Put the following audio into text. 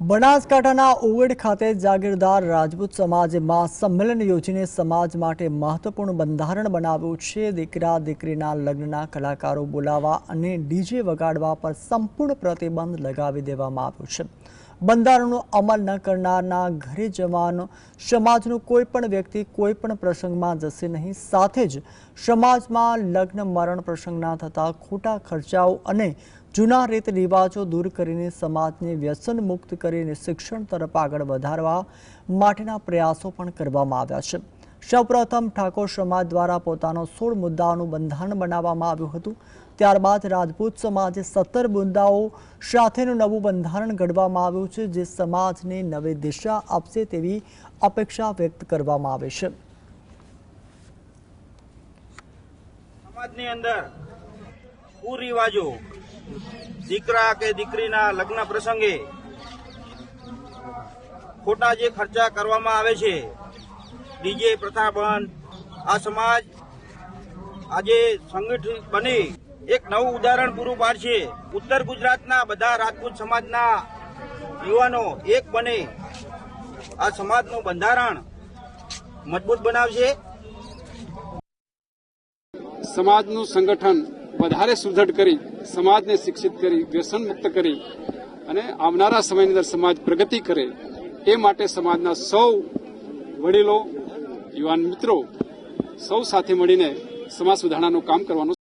બનાસકાંઠાના ઉવેડ ખાતે જાગીરદાર રાજપૂત સમાજે મહાસંમેલન યોજીને સમાજ માટે મહત્વપૂર્ણ બંધારણ બનાવ્યું છે। દીકરા દીકરીના લગ્નના કલાકારો બોલાવવા અને ડીજે વગાડવા પર સંપૂર્ણ પ્રતિબંધ લગાવી દેવામાં આવ્યો છે। બંધારણનો અમલ ન કરનારના ઘરે જવાનો સમાજનો કોઈ પણ વ્યક્તિ કોઈ પણ પ્રસંગમાં જશે નહીં। સાથે જ સમાજમાં લગ્ન મરણ પ્રસંગના થતા ખોટા ખર્ચાઓ અને જૂના રીત રિવાજો દૂર કરીને સમાજને વ્યસન મુક્ત કરીને શિક્ષણ તરફ આગળ વધારવા માટેના પ્રયાસો પણ કરવામાં આવ્યા છે। સૌપ્રથમ ઠાકોર સમાજ દ્વારા પોતાનો 16 મુદ્દાઓનું બંધારણ બનાવવામાં આવ્યું હતું। ત્યારબાદ રાજપૂત સમાજે 17 મુદ્દાઓ સાથેનું નવું બંધારણ ઘડવામાં આવ્યું છે, જે સમાજને નવી દિશા આપશે તેવી અપેક્ષા વ્યક્ત કરવામાં આવે છે। સમાજની અંદર કુરિવાજો દીકરા કે દીકરીના લગ્ન પ્રસંગે ખોટા જે ખર્ચા કરવામાં આવે છે, ડીજે પ્રથા બંધ, આ સમાજ આજે સંગઠિત બની એક નવું ઉદાહરણ પૂરું પાડશે। ઉત્તર ગુજરાતના બધા રાજપૂત સમાજના યુવાનો એક બને આ સમાજનું બંધારણ મજબૂત બનાવશે। સમાજનું સંગઠન વધારે સુદૃઢ કરી સમાજને શિક્ષિત કરી વ્યસન મુક્ત કરી અને આવનારા સમયની અંદર સમાજ પ્રગતિ કરે એ માટે સમાજના સૌ વડીલો, યુવાન મિત્રો સૌ સાથે મળીને સમાજ સુધારણાનું કામ કરવાનું